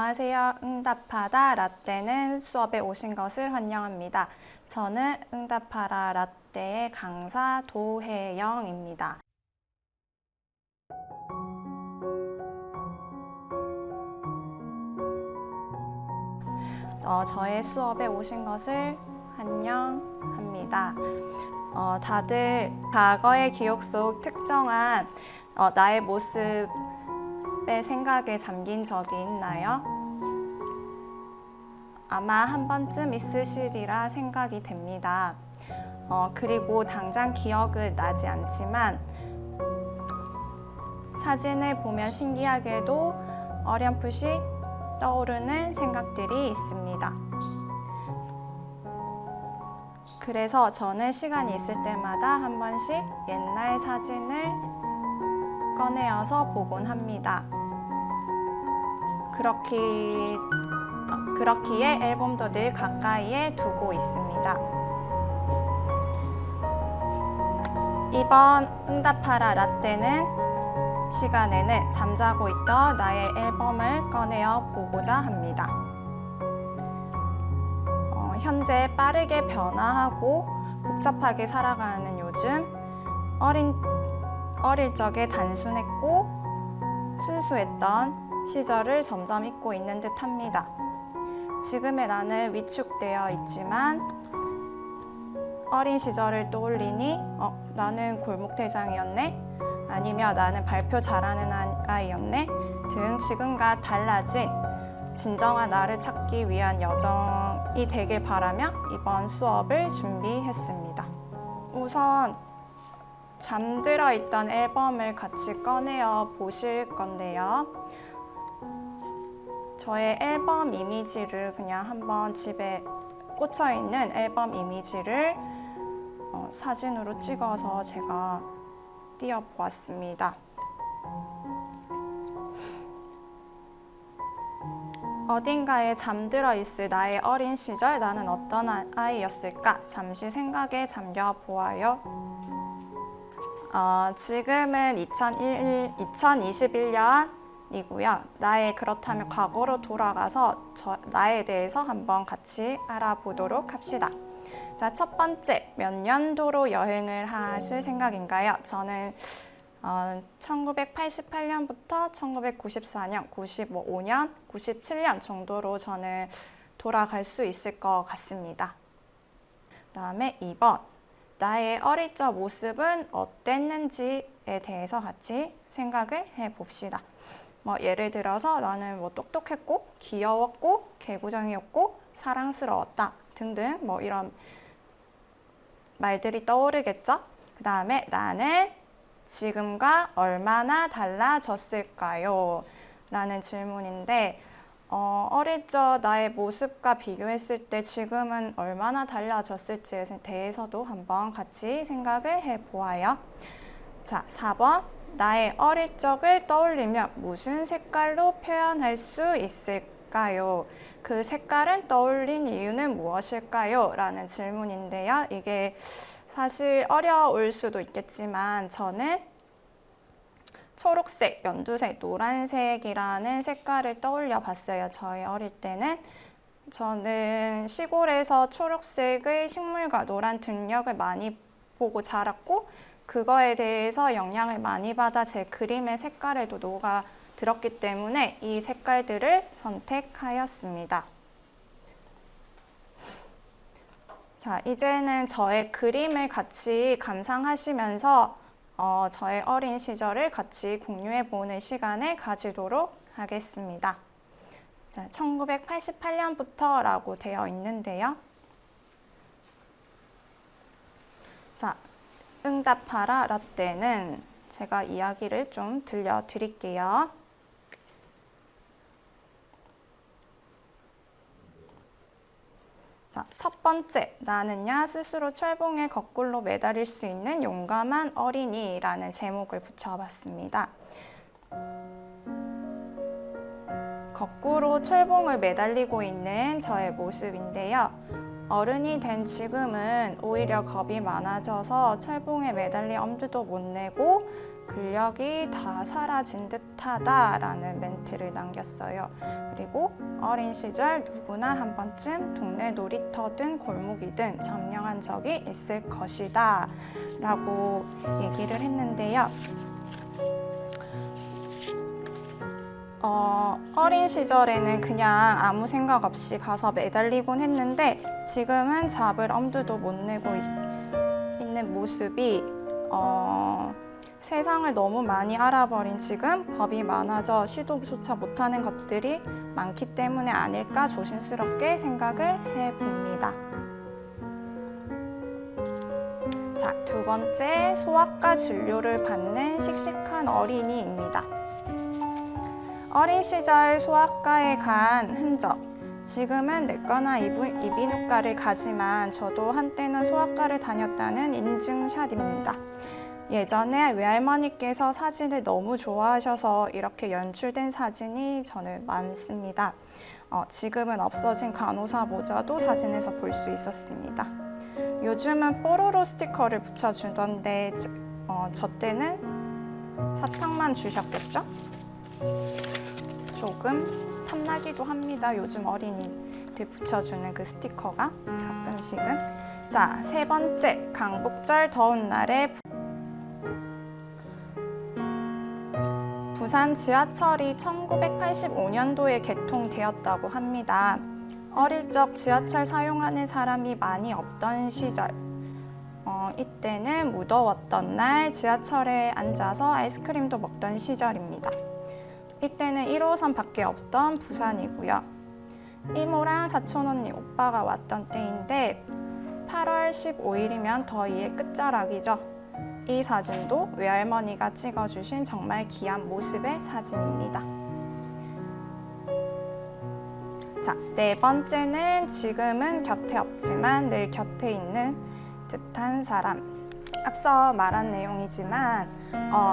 안녕하세요. 응답하다 라떼는 수업에 오신 것을 환영합니다. 저는 응답하라 라떼의 강사 도혜영입니다. 저의 수업에 오신 것을 환영합니다. 다들 과거의 기억 속 특정한 나의 모습의 생각에 잠긴 적이 있나요? 아마 한 번쯤 있으시리라 생각이 됩니다. 그리고 당장 기억은 나지 않지만 사진을 보면 신기하게도 어렴풋이 떠오르는 생각들이 있습니다. 그래서 저는 시간이 있을 때마다 한 번씩 옛날 사진을 꺼내어서 보곤 합니다. 그렇기에 앨범도 늘 가까이에 두고 있습니다. 이번 응답하라 라떼는 시간에는 잠자고 있던 나의 앨범을 꺼내어 보고자 합니다. 현재 빠르게 변화하고 복잡하게 살아가는 요즘 어릴 적에 단순했고 순수했던 시절을 점점 잊고 있는 듯합니다. 지금의 나는 위축되어 있지만 어린 시절을 떠올리니 나는 골목대장이었네? 아니면 나는 발표 잘하는 아이였네? 등 지금과 달라진 진정한 나를 찾기 위한 여정이 되길 바라며 이번 수업을 준비했습니다. 우선 잠들어 있던 앨범을 같이 꺼내어 보실 건데요. 저의 앨범 이미지를 그냥 한번 집에 꽂혀 있는 앨범 이미지를 사진으로 찍어서 제가 띄워 보았습니다. 어딘가에 잠들어 있을 나의 어린 시절, 나는 어떤 아이였을까? 잠시 생각에 잠겨 보아요. 지금은 2021년이고요. 그렇다면 과거로 돌아가서 나에 대해서 한번 같이 알아보도록 합시다. 자, 첫 번째, 몇 년도로 여행을 하실 생각인가요? 저는 1988년부터 1994년, 95년, 97년 정도로 저는 돌아갈 수 있을 것 같습니다. 그다음에 2번, 나의 어릴 적 모습은 어땠는지에 대해서 같이 생각을 해봅시다. 예를 들어서 나는 똑똑했고, 귀여웠고, 개구쟁이였고, 사랑스러웠다 등등 이런 말들이 떠오르겠죠? 그 다음에 나는 지금과 얼마나 달라졌을까요? 라는 질문인데 어릴 적 나의 모습과 비교했을 때 지금은 얼마나 달라졌을지에 대해서도 한번 같이 생각을 해보아요. 자, 4번. 나의 어릴 적을 떠올리며 무슨 색깔로 표현할 수 있을까요? 그 색깔은 떠올린 이유는 무엇일까요? 라는 질문인데요. 이게 사실 어려울 수도 있겠지만 저는 초록색, 연두색, 노란색이라는 색깔을 떠올려 봤어요. 저희 어릴 때는. 저는 시골에서 초록색의 식물과 노란 등력을 많이 보고 자랐고 그거에 대해서 영향을 많이 받아 제 그림의 색깔에도 녹아 들었기 때문에 이 색깔들을 선택하였습니다. 자, 이제는 저의 그림을 같이 감상하시면서 저의 어린 시절을 같이 공유해보는 시간을 가지도록 하겠습니다. 자, 1988년부터라고 되어 있는데요. 자, 응답하라 라떼는 제가 이야기를 좀 들려드릴게요. 자, 첫 번째, 나는야 스스로 철봉에 거꾸로 매달릴 수 있는 용감한 어린이라는 제목을 붙여봤습니다. 거꾸로 철봉을 매달리고 있는 저의 모습인데요. 어른이 된 지금은 오히려 겁이 많아져서 철봉에 매달릴 엄두도 못 내고 근력이 다 사라진 듯하다라는 멘트를 남겼어요. 그리고 어린 시절 누구나 한 번쯤 동네 놀이터든 골목이든 점령한 적이 있을 것이다 라고 얘기를 했는데요. 어린 시절에는 그냥 아무 생각 없이 가서 매달리곤 했는데 지금은 잡을 엄두도 못 내고 있는 모습이 세상을 너무 많이 알아버린 지금 겁이 많아져 시도조차 못하는 것들이 많기 때문에 아닐까 조심스럽게 생각을 해봅니다. 자, 두 번째, 소아과 진료를 받는 씩씩한 어린이입니다. 어린 시절 소아과에 간 흔적. 지금은 내과나 이비인후과를 가지만 저도 한때는 소아과를 다녔다는 인증샷입니다. 예전에 외할머니께서 사진을 너무 좋아하셔서 이렇게 연출된 사진이 저는 많습니다. 지금은 없어진 간호사 모자도 사진에서 볼 수 있었습니다. 요즘은 뽀로로 스티커를 붙여주던데 저 때는 사탕만 주셨겠죠? 조금 탐나기도 합니다. 요즘 어린이들 붙여주는 그 스티커가 가끔씩은. 자, 세 번째, 강복절 더운 날에 부산 지하철이 1985년도에 개통되었다고 합니다. 어릴 적 지하철 사용하는 사람이 많이 없던 시절. 이때는 무더웠던 날 지하철에 앉아서 아이스크림도 먹던 시절입니다. 이때는 1호선 밖에 없던 부산이고요. 이모랑 사촌 언니 오빠가 왔던 때인데 8월 15일이면 더위의 끝자락이죠. 이 사진도 외할머니가 찍어주신 정말 귀한 모습의 사진입니다. 자, 네 번째는 지금은 곁에 없지만 늘 곁에 있는 듯한 사람. 앞서 말한 내용이지만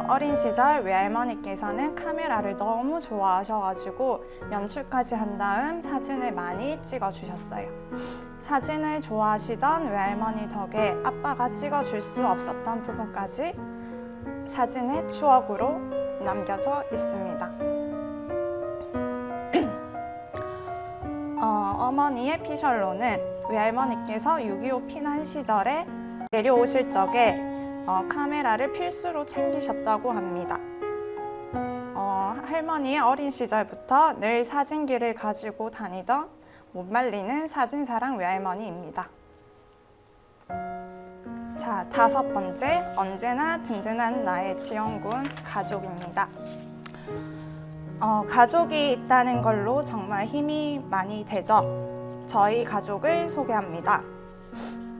어린 시절 외할머니께서는 카메라를 너무 좋아하셔가지고 연출까지 한 다음 사진을 많이 찍어주셨어요. 사진을 좋아하시던 외할머니 덕에 아빠가 찍어줄 수 없었던 부분까지 사진의 추억으로 남겨져 있습니다. 어머니의 피셜로는 외할머니께서 6.25 피난 시절에 내려오실 적에 카메라를 필수로 챙기셨다고 합니다. 할머니의 어린 시절부터 늘 사진기를 가지고 다니던 못 말리는 사진사랑 외할머니입니다. 자, 다섯 번째, 언제나 든든한 나의 지원군 가족입니다. 가족이 있다는 걸로 정말 힘이 많이 되죠. 저희 가족을 소개합니다.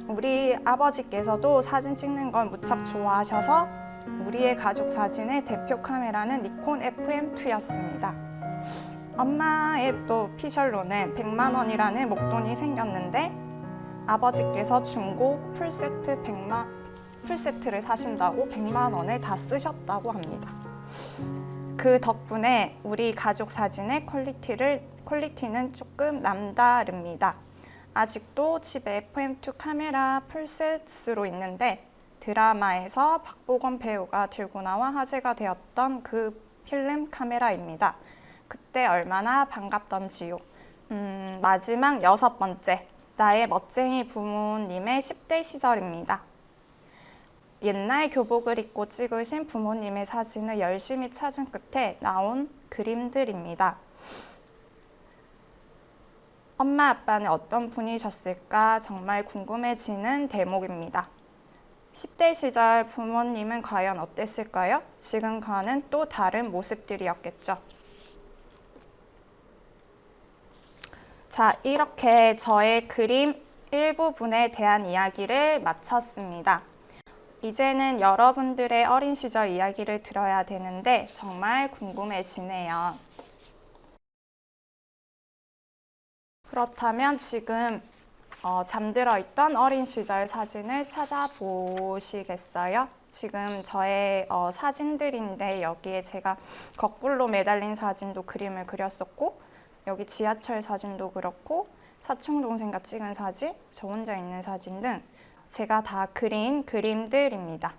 우리 아버지께서도 사진 찍는 걸 무척 좋아하셔서 우리의 가족 사진의 대표 카메라는 니콘 FM2였습니다. 엄마의 또 피셜로는 100만 원이라는 목돈이 생겼는데 아버지께서 중고 풀세트를 사신다고 100만 원을 다 쓰셨다고 합니다. 그 덕분에 우리 가족 사진의 퀄리티는 조금 남다릅니다. 아직도 집에 FM2 카메라 풀셋으로 있는데 드라마에서 박보검 배우가 들고 나와 화제가 되었던 그 필름 카메라입니다. 그때 얼마나 반갑던지요. 마지막 여섯 번째, 나의 멋쟁이 부모님의 10대 시절입니다. 옛날 교복을 입고 찍으신 부모님의 사진을 열심히 찾은 끝에 나온 그림들입니다. 엄마 아빠는 어떤 분이셨을까 정말 궁금해지는 대목입니다. 10대 시절 부모님은 과연 어땠을까요? 지금과는 또 다른 모습들이었겠죠. 자, 이렇게 저의 그림 일부분에 대한 이야기를 마쳤습니다. 이제는 여러분들의 어린 시절 이야기를 들어야 되는데 정말 궁금해지네요. 그렇다면 지금 잠들어 있던 어린 시절 사진을 찾아보시겠어요? 지금 저의 사진들인데 여기에 제가 거꾸로 매달린 사진도 그림을 그렸었고 여기 지하철 사진도 그렇고 사촌동생과 찍은 사진, 저 혼자 있는 사진 등 제가 다 그린 그림들입니다.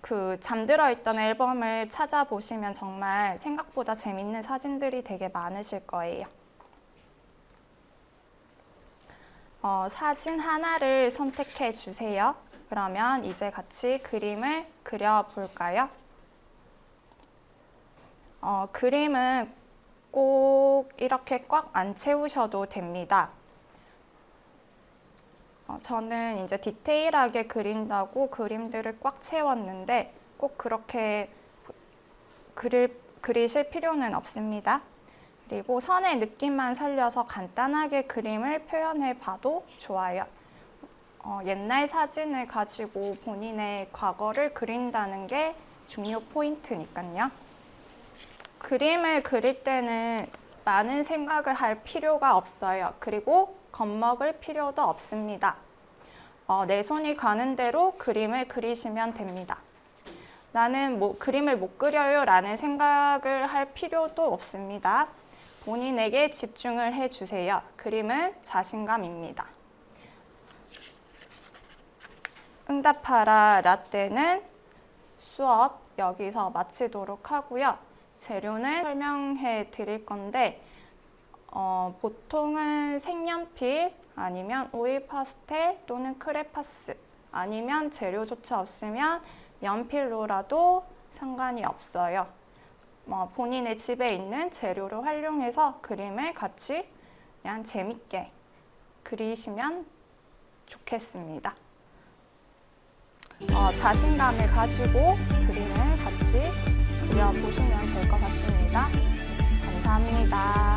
그 잠들어 있던 앨범을 찾아보시면 정말 생각보다 재밌는 사진들이 되게 많으실 거예요. 사진 하나를 선택해 주세요. 그러면 이제 같이 그림을 그려볼까요? 그림은 꼭 이렇게 꽉 안 채우셔도 됩니다. 저는 이제 디테일하게 그린다고 그림들을 꽉 채웠는데 꼭 그렇게 그리실 필요는 없습니다. 그리고 선의 느낌만 살려서 간단하게 그림을 표현해 봐도 좋아요. 옛날 사진을 가지고 본인의 과거를 그린다는 게 중요 포인트니까요. 그림을 그릴 때는 많은 생각을 할 필요가 없어요. 그리고 겁먹을 필요도 없습니다. 내 손이 가는 대로 그림을 그리시면 됩니다. 나는 그림을 못 그려요 라는 생각을 할 필요도 없습니다. 본인에게 집중을 해주세요. 그림은 자신감입니다. 응답하라 라떼는 수업 여기서 마치도록 하고요. 재료는 설명해 드릴 건데 보통은 색연필 아니면 오일 파스텔 또는 크레파스 아니면 재료조차 없으면 연필로라도 상관이 없어요. 본인의 집에 있는 재료를 활용해서 그림을 같이 그냥 재밌게 그리시면 좋겠습니다. 자신감을 가지고 그림을 같이 그려보시면 될 것 같습니다. 감사합니다.